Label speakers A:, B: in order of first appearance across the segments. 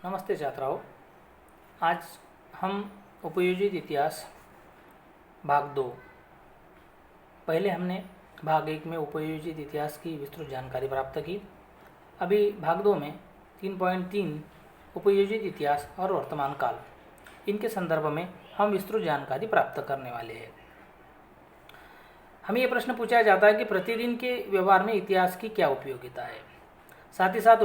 A: नमस्ते छात्राओं। आज हम उपयोजित इतिहास भाग 2। पहले हमने भाग 1 में उपयोजित इतिहास की विस्तृत जानकारी प्राप्त की। अभी भाग 2 में 3.3 उपयोजित इतिहास और वर्तमान काल, इनके संदर्भ में हम विस्तृत जानकारी प्राप्त करने वाले हैं। हमें यह प्रश्न पूछा जाता है कि प्रतिदिन के व्यवहार में इतिहास की क्या उपयोगिता है, साथ ही साथ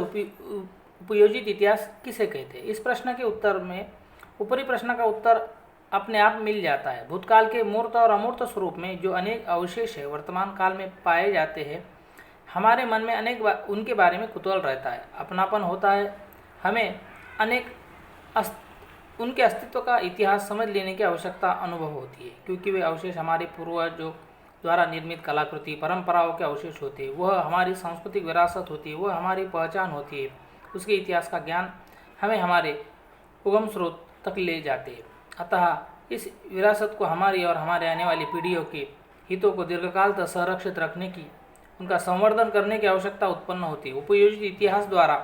A: उपयोजित इतिहास किसे कहते हैं। इस प्रश्न के उत्तर में ऊपरी प्रश्न का उत्तर अपने आप मिल जाता है। भूतकाल के मूर्त और अमूर्त स्वरूप में जो अनेक अवशेष है वर्तमान काल में पाए जाते हैं, हमारे मन में अनेक उनके बारे में कुतूहल रहता है, अपनापन होता है। हमें उनके अस्तित्व का इतिहास समझ लेने की आवश्यकता अनुभव होती है, क्योंकि वे अवशेष हमारे पूर्वजों द्वारा निर्मित कलाकृति परंपराओं के अवशेष होते हैं। वह हमारी सांस्कृतिक विरासत होती है, वह हमारी पहचान होती है। उसके इतिहास का ज्ञान हमें हमारे उगम स्रोत तक ले जाते हैं। अतः इस विरासत को हमारी और हमारे आने वाली पीढ़ियों के हितों को दीर्घकाल तक संरक्षित रखने की, उनका संवर्धन करने की आवश्यकता उत्पन्न होती है। उपयोजित इतिहास द्वारा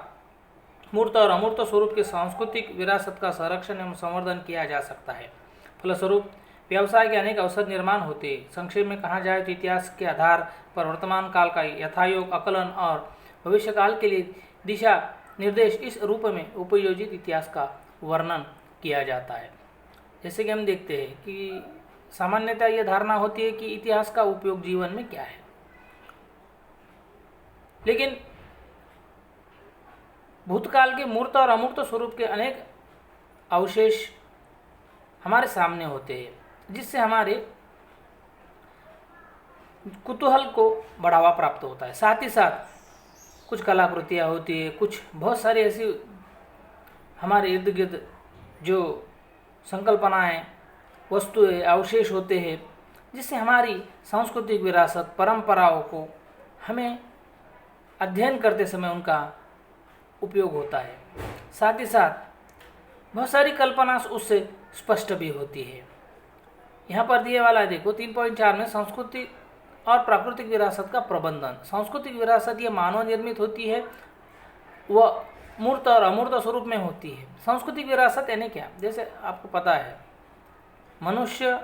A: मूर्त और अमूर्त स्वरूप के सांस्कृतिक विरासत का संरक्षण एवं संवर्धन किया जा सकता है। फलस्वरूप व्यवसाय के अनेक अवसर निर्माण होते हैं। संक्षेप में कहा जाए तो इतिहास के आधार पर वर्तमान काल का यथायोग आकलन और भविष्य काल के लिए दिशा निर्देश इस रूप में उपयोजित इतिहास का वर्णन किया जाता है। जैसे कि हम देखते हैं कि सामान्यतः यह धारणा होती है कि इतिहास का उपयोग जीवन में क्या है, लेकिन भूतकाल के मूर्त और अमूर्त स्वरूप के अनेक अवशेष हमारे सामने होते हैं, जिससे हमारे कुतूहल को बढ़ावा प्राप्त होता है। साथ ही साथ कुछ कलाकृतियाँ होती है, कुछ बहुत सारी ऐसी हमारे इर्द गिर्द जो संकल्पनाएं, वस्तुएं, अवशेष होते हैं, जिससे हमारी सांस्कृतिक विरासत परंपराओं को हमें अध्ययन करते समय उनका उपयोग होता है। साथ ही साथ बहुत सारी कल्पना उससे स्पष्ट भी होती है। यहाँ पर दिए वाला देखो 3.4 में सांस्कृतिक और प्राकृतिक विरासत का प्रबंधन। सांस्कृतिक विरासत ये मानव निर्मित होती है, वह मूर्त और अमूर्त स्वरूप में होती है। सांस्कृतिक विरासत यानी क्या, जैसे आपको पता है मनुष्य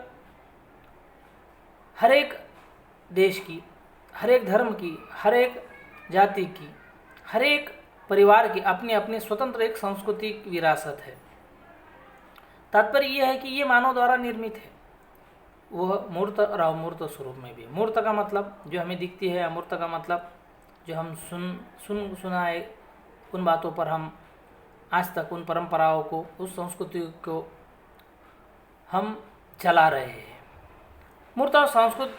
A: हर एक देश की, हर एक धर्म की, हर एक जाति की, हर एक परिवार की अपनी अपनी स्वतंत्र एक सांस्कृतिक विरासत है। तात्पर्य यह है कि ये मानव द्वारा निर्मित है, वह मूर्त और अमूर्त स्वरूप में भी। मूर्त का मतलब जो हमें दिखती है, अमूर्त का मतलब जो हम सुना है, उन बातों पर हम आज तक उन परंपराओं को, उस संस्कृति को हम चला रहे हैं। मूर्त और सांस्कृतिक,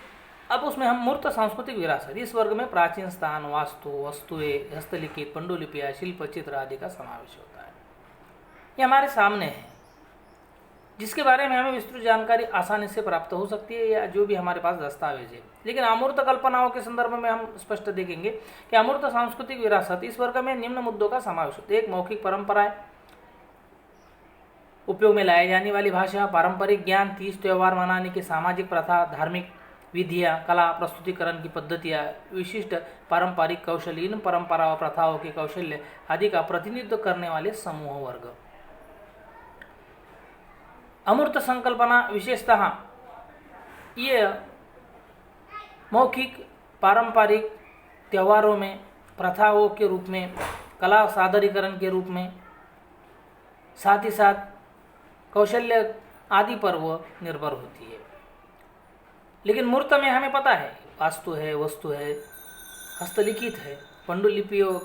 A: अब उसमें हम मूर्त सांस्कृतिक विरासत, इस वर्ग में प्राचीन स्थान, वास्तु, वस्तुएं, हस्तलिखित, पंडुलिपियाँ, शिल्प, चित्र आदि का समावेश होता है। ये हमारे सामने है, जिसके बारे में हमें विस्तृत जानकारी आसानी से प्राप्त हो सकती है, या जो भी हमारे पास दस्तावेज है। लेकिन अमूर्त कल्पनाओं के संदर्भ में हम स्पष्ट देखेंगे कि अमूर्त सांस्कृतिक विरासत इस वर्ग में निम्न मुद्दों का समावेश होता है। एक, मौखिक परंपराएं, उपयोग में लाई जाने वाली भाषा, पारंपरिक ज्ञान, तीज त्योहार मनाने की सामाजिक प्रथा, धार्मिक विधियाँ, कला प्रस्तुतिकरण की पद्धतियाँ, विशिष्ट पारंपरिक कौशल, इन परंपराओं प्रथाओं के कौशल्य आदि का प्रतिनिधित्व करने वाले समूह वर्ग। अमूर्त संकल्पना विशेषतः ये मौखिक पारंपरिक त्योहारों में, प्रथाओं के रूप में, कला सादरीकरण के रूप में, साथ ही साथ कौशल्य आदि पर वह निर्भर होती है। लेकिन मूर्त में हमें पता है वास्तु है, वस्तु है, हस्तलिखित है, पंडुलिपियों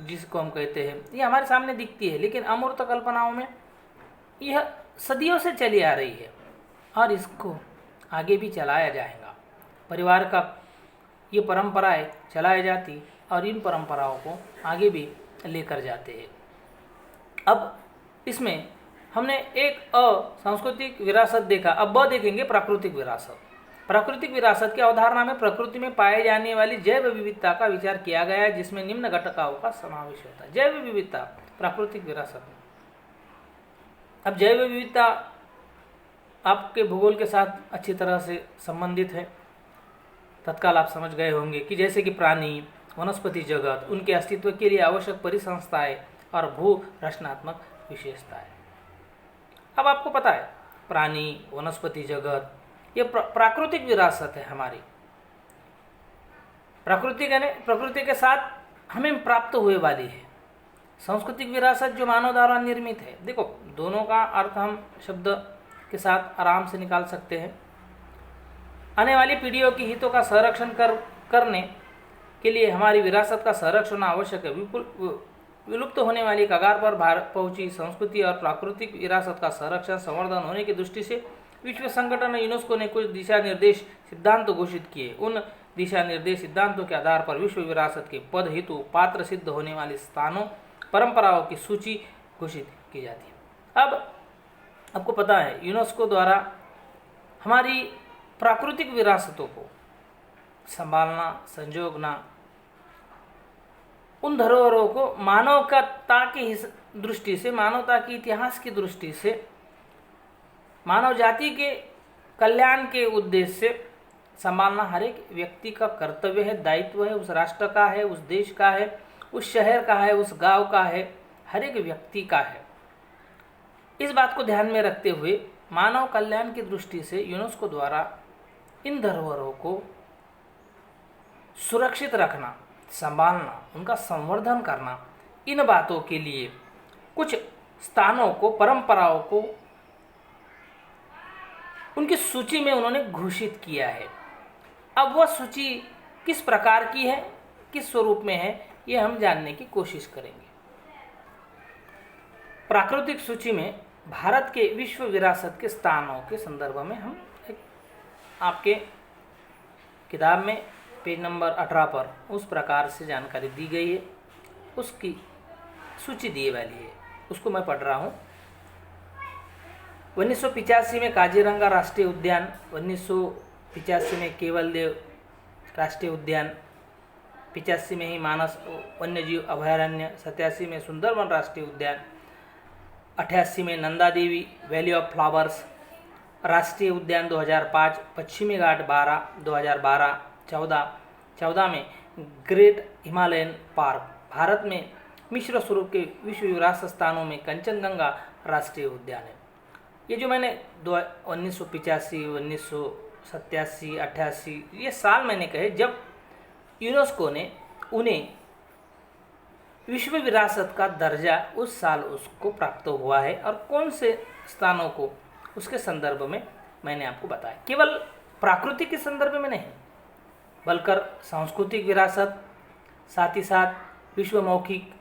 A: जिसको हम कहते हैं, ये हमारे सामने दिखती है। लेकिन अमूर्त कल्पनाओं में यह सदियों से चली आ रही है और इसको आगे भी चलाया जाएगा। परिवार का ये परंपराएं चलाई जाती और इन परंपराओं को आगे भी लेकर जाते हैं। अब इसमें हमने एक सांस्कृतिक विरासत देखा, अब ब देखेंगे प्राकृतिक विरासत। प्राकृतिक विरासत की अवधारणा में प्रकृति में पाए जाने वाली जैव विविधता का विचार किया गया है, जिसमें निम्न घटकों का समावेश होता है। जैव विविधता प्राकृतिक विरासत में। अब जैव विविधता आपके भूगोल के साथ अच्छी तरह से संबंधित है। तत्काल आप समझ गए होंगे कि जैसे कि प्राणी, वनस्पति जगत, उनके अस्तित्व के लिए आवश्यक परिसंस्थाएं, और भू रचनात्मक विशेषताएं। अब आपको पता है प्राणी, वनस्पति जगत ये प्राकृतिक विरासत है हमारी। प्रकृति के साथ हमें प्राप्त हुए वाली है। सांस्कृतिक विरासत जो मानव द्वारा निर्मित है। देखो, दोनों का अर्थ हम शब्द के साथ आराम से निकाल सकते हैं। आने वाली पीढ़ियों की हितों का संरक्षण करने के लिए हमारी विरासत का संरक्षण आवश्यक है। विलुप्त होने वाली कगार पर पहुंची संस्कृति और प्राकृतिक विरासत का संरक्षण संवर्धन होने की दृष्टि से विश्व संगठन यूनेस्को ने कुछ दिशा निर्देश सिद्धांत घोषित किए। उन दिशा निर्देश सिद्धांतों के आधार पर विश्व विरासत के पद हेतु पात्र सिद्ध होने वाले स्थानों, परंपराओं की सूची घोषित की जाती है। अब आपको पता है यूनेस्को द्वारा हमारी प्राकृतिक विरासतों को संभालना, संजोगना, उन धरोहरों को मानवता की दृष्टि से, मानवता के इतिहास की दृष्टि से, मानव जाति के कल्याण के उद्देश्य से संभालना हर एक व्यक्ति का कर्तव्य है, दायित्व है। उस राष्ट्र का है, उस देश का है, उस शहर का है, उस गांव का है, हर एक व्यक्ति का है। इस बात को ध्यान में रखते हुए मानव कल्याण की दृष्टि से यूनेस्को द्वारा इन धरोहरों को सुरक्षित रखना, संभालना, उनका संवर्धन करना, इन बातों के लिए कुछ स्थानों को, परंपराओं को उनकी सूची में उन्होंने घोषित किया है। अब वह सूची किस प्रकार की है, किस स्वरूप में है, ये हम जानने की कोशिश करेंगे। प्राकृतिक सूची में भारत के विश्व विरासत के स्थानों के संदर्भ में हम आपके किताब में पेज नंबर 18 पर उस प्रकार से जानकारी दी गई है, उसकी सूची दी वाली है, उसको मैं पढ़ रहा हूँ। 1985 में काजीरंगा राष्ट्रीय उद्यान, 1985 में केवल देव राष्ट्रीय उद्यान, 85 में ही मानस वन्यजीव अभयारण्य, 87 में सुंदरवन राष्ट्रीय उद्यान, 88 में Nanda Devi valley of flowers राष्ट्रीय उद्यान 2005, पश्चिमी घाट 12 2012, 14 में ग्रेट हिमालयन पार्क। भारत में मिश्र स्वरूप के विश्व विरासत स्थानों में कंचनजंगा राष्ट्रीय उद्यान है। ये जो मैंने 1985, 1987, 88 ये साल मैंने कहे जब यूनेस्को ने उन्हें विश्व विरासत का दर्जा उस साल उसको प्राप्त हुआ है, और कौन से स्थानों को उसके संदर्भ में मैंने आपको बताया। केवल प्राकृतिक के संदर्भ में नहीं, बल्कि सांस्कृतिक विरासत, साथ ही साथ विश्व मौखिक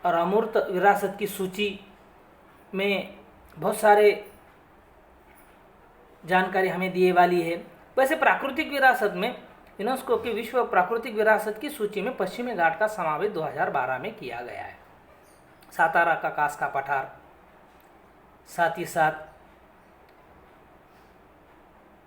A: और अमूर्त विरासत की सूची में बहुत सारे जानकारी हमें दिए वाली है। वैसे प्राकृतिक विरासत में यूनेस्को की विश्व प्राकृतिक विरासत की सूची में पश्चिमी घाट का समावेश 2012 में किया गया है। सातारा का कास्का पठार, साथ ही साथ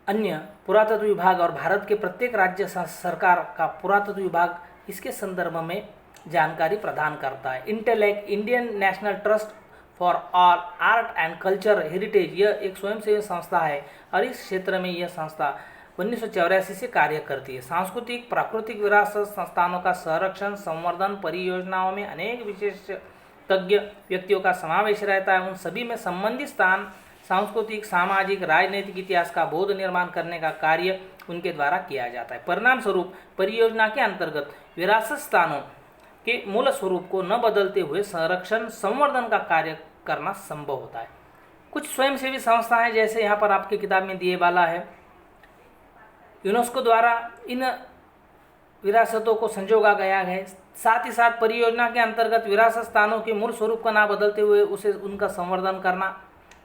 A: अन्य पुरातत्व विभाग और भारत के प्रत्येक राज्य सरकार का पुरातत्व विभाग इसके संदर्भ में जानकारी प्रदान करता है। Intellect, Indian national trust for all art and culture heritage, यह एक स्वयंसेवी संस्था है और इस क्षेत्र में यह संस्था 1984 से कार्य करती है। सांस्कृतिक प्राकृतिक विरासत संस्थानों का संरक्षण संवर्धन परियोजनाओं में अनेक विशेषज्ञ व्यक्तियों का समावेश रहता है। उन सभी में संबंधित स्थान सांस्कृतिक, सामाजिक, राजनीतिक इतिहास का बोध निर्माण करने का कार्य उनके द्वारा किया जाता है। परिणाम स्वरूप परियोजना के अंतर्गत विरासत स्थानों के मूल स्वरूप को न बदलते हुए संरक्षण संवर्धन का कार्य करना संभव होता है। कुछ स्वयंसेवी संस्थाएं जैसे यहाँ पर आपकी किताब में दिए वाला है, यूनेस्को द्वारा इन विरासतों को संजोगा गया है। साथ ही साथ परियोजना के अंतर्गत विरासत स्थानों के मूल स्वरूप को न बदलते हुए उसे उनका संवर्धन करना,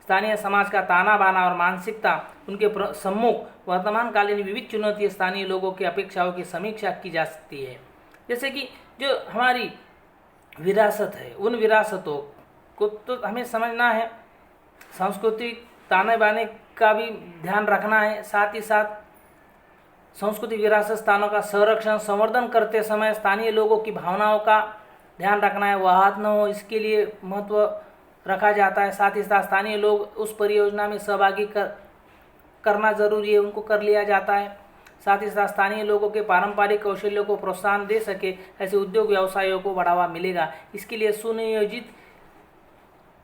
A: स्थानीय समाज का ताना बाना और मानसिकता, उनके सम्मुख वर्तमानकालीन विविध चुनौतियां, स्थानीय लोगों की अपेक्षाओं की समीक्षा की जा सकती है। जैसे कि जो हमारी विरासत है, उन विरासतों को तो हमें समझना है, सांस्कृतिक ताने बाने का भी ध्यान रखना है। साथ ही साथ सांस्कृतिक विरासत स्थानों का संरक्षण संवर्धन करते समय स्थानीय लोगों की भावनाओं का ध्यान रखना है, वह हाथ न हो इसके लिए महत्व रखा जाता है। साथ ही साथ स्थानीय लोग उस परियोजना में सहभागी करना जरूरी है, उनको कर लिया जाता है। साथ ही साथ स्थानीय लोगों के पारंपरिक कौशल्यों को प्रोत्साहन दे सके, ऐसे उद्योग व्यवसायों को बढ़ावा मिलेगा। इसके लिए सुनियोजित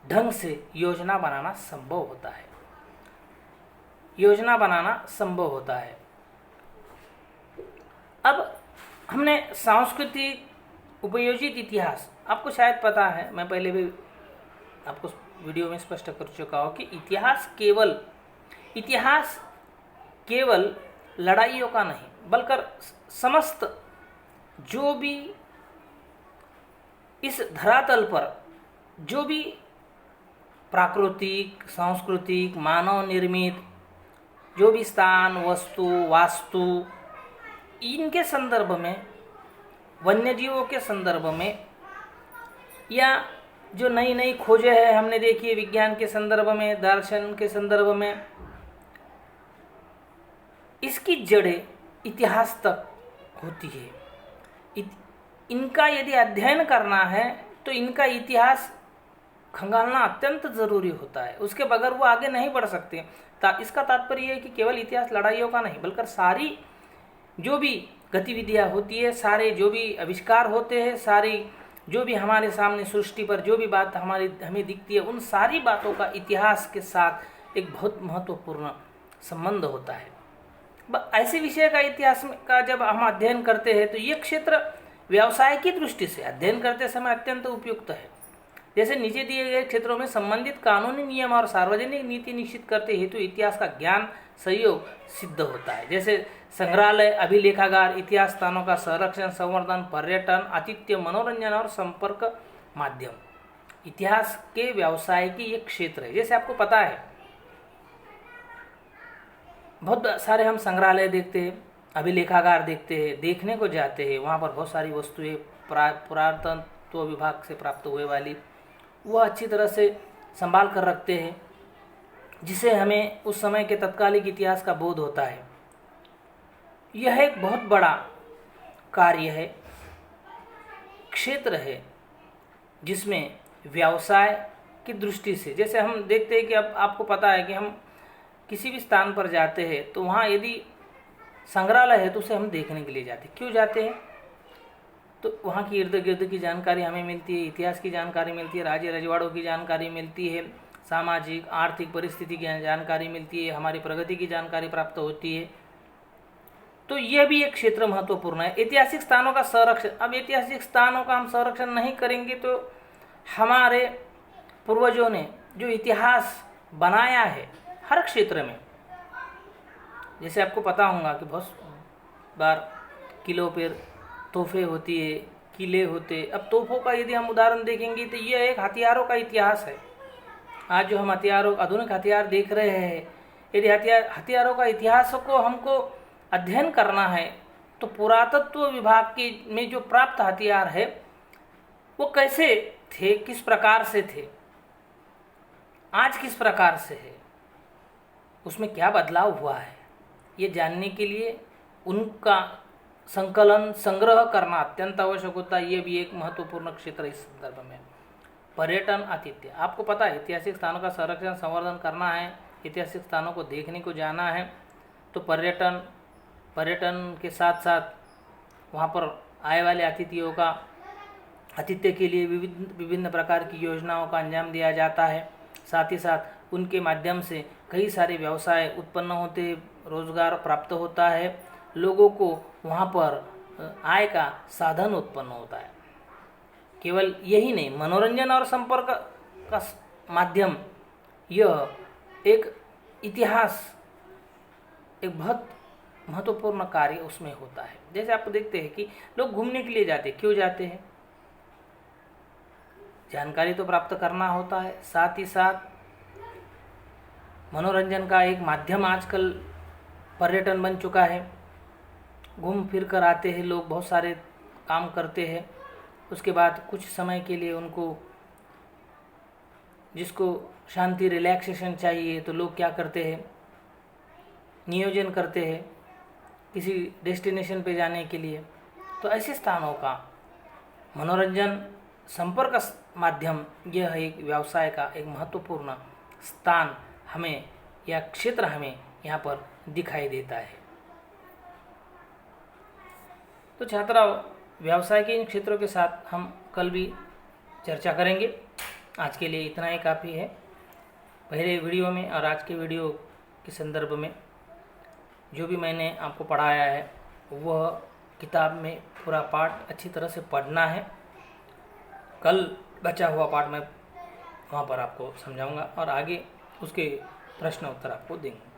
A: ढंग से योजना बनाना संभव होता है। योजना बनाना संभव होता है। अब हमने सांस्कृतिक उपयोजित इतिहास, आपको शायद पता है, मैं पहले भी आपको वीडियो में स्पष्ट कर चुका हूँ कि इतिहास केवल लड़ाइयों का नहीं, बल्कि समस्त जो भी इस धरातल पर जो भी प्राकृतिक, सांस्कृतिक, मानव निर्मित जो भी स्थान, वस्तु, वास्तु, इनके संदर्भ में, वन्यजीवों के संदर्भ में, या जो नई नई खोजें हैं हमने देखी है विज्ञान के संदर्भ में, दर्शन के संदर्भ में, इसकी जड़ें इतिहास तक होती है। इनका यदि अध्ययन करना है तो इनका इतिहास खंगालना अत्यंत जरूरी होता है, उसके बगैर वो आगे नहीं बढ़ सकते। इसका तात्पर्य है कि केवल इतिहास लड़ाइयों का नहीं, बल्कि सारी जो भी गतिविधियां होती है, सारे जो भी आविष्कार होते हैं, सारी जो भी हमारे सामने सृष्टि पर जो भी बात हमें दिखती है, उन सारी बातों का इतिहास के साथ एक बहुत महत्वपूर्ण संबंध होता है। ऐसे विषय का इतिहास का जब हम अध्ययन करते हैं तो ये क्षेत्र व्यवसाय की दृष्टि से अध्ययन करते समय अत्यंत उपयुक्त है। जैसे नीचे दिए गए क्षेत्रों में संबंधित कानूनी नियम और सार्वजनिक नीति निश्चित करते हेतु इतिहास का ज्ञान सहयोग सिद्ध होता है। जैसे संग्रहालय, अभिलेखागार, इतिहास स्थानों का संरक्षण, संवर्धन, पर्यटन, आतिथ्य, मनोरंजन और संपर्क माध्यम इतिहास के व्यवसाय की एक क्षेत्र है। जैसे आपको पता है बहुत सारे हम संग्रहालय देखते हैं, अभिलेखागार देखते हैं, देखने को जाते हैं, वहाँ पर बहुत सारी वस्तुएं पुरातत्व विभाग से प्राप्त हुए वाली वो अच्छी तरह से संभाल कर रखते हैं, जिसे हमें उस समय के तत्कालिक इतिहास का बोध होता है। यह एक बहुत बड़ा कार्य है, क्षेत्र है, जिसमें व्यवसाय की दृष्टि से, जैसे हम देखते हैं कि अब आपको पता है कि हम किसी भी स्थान पर जाते हैं तो वहाँ यदि संग्रहालय है तो उसे हम देखने के लिए जाते हैं। क्यों जाते हैं? तो वहाँ की इर्द गिर्द की जानकारी हमें मिलती है, इतिहास की जानकारी मिलती है, राज्य रजवाड़ों की जानकारी मिलती है, सामाजिक आर्थिक परिस्थिति की जानकारी मिलती है, हमारी प्रगति की जानकारी प्राप्त होती है। तो यह भी एक क्षेत्र महत्वपूर्ण है। ऐतिहासिक स्थानों का संरक्षण, अब ऐतिहासिक स्थानों का हम संरक्षण नहीं करेंगे तो हमारे पूर्वजों ने जो इतिहास बनाया है हर क्षेत्र में, जैसे आपको पता होगा कि बहुत बार किलों पर तोहफे होती है, किले होते। अब तोहफों का यदि हम उदाहरण देखेंगे तो यह एक हथियारों का इतिहास है। आज जो हम आधुनिक हथियार देख रहे हैं, यदि हथियारों का इतिहास को हमको अध्ययन करना है तो पुरातत्व विभाग के में जो प्राप्त हथियार है वो कैसे थे, किस प्रकार से थे, आज किस प्रकार से है, उसमें क्या बदलाव हुआ है, ये जानने के लिए उनका संकलन, संग्रह करना अत्यंत आवश्यक होता है। ये भी एक महत्वपूर्ण क्षेत्र इस संदर्भ में। पर्यटन, आतिथ्य, आपको पता है ऐतिहासिक स्थानों का संरक्षण संवर्धन करना है, ऐतिहासिक स्थानों को देखने को जाना है तो पर्यटन के साथ साथ वहाँ पर आए वाले अतिथियों का आतिथ्य के लिए विभिन्न प्रकार की योजनाओं का अंजाम दिया जाता है। साथ ही साथ उनके माध्यम से कई सारे व्यवसाय उत्पन्न होते, रोजगार प्राप्त होता है, लोगों को वहाँ पर आय का साधन उत्पन्न होता है। केवल यही नहीं, मनोरंजन और संपर्क का माध्यम, यह एक इतिहास, एक बहुत महत्वपूर्ण कार्य उसमें होता है। जैसे आप देखते हैं कि लोग घूमने के लिए जाते हैं, क्यों जाते हैं? जानकारी तो प्राप्त करना होता है, साथ ही साथ मनोरंजन का एक माध्यम आजकल पर्यटन बन चुका है। घूम फिर कर आते हैं लोग, बहुत सारे काम करते हैं, उसके बाद कुछ समय के लिए उनको जिसको शांति, रिलैक्सेशन चाहिए तो लोग क्या करते हैं, नियोजन करते हैं किसी डेस्टिनेशन पे जाने के लिए। तो ऐसे स्थानों का मनोरंजन संपर्क माध्यम, यह एक व्यवसाय का एक महत्वपूर्ण स्थान हमें या क्षेत्र हमें यहाँ पर दिखाई देता है। तो छात्रा व्यवसाय के इन क्षेत्रों के साथ हम कल भी चर्चा करेंगे। आज के लिए इतना ही काफ़ी है। पहले वीडियो में और आज के वीडियो के संदर्भ में जो भी मैंने आपको पढ़ाया है वह किताब में पूरा पाठ अच्छी तरह से पढ़ना है। कल बचा हुआ पाठ मैं वहाँ पर आपको समझाऊंगा और आगे उसके प्रश्न उत्तर आपको देंगे।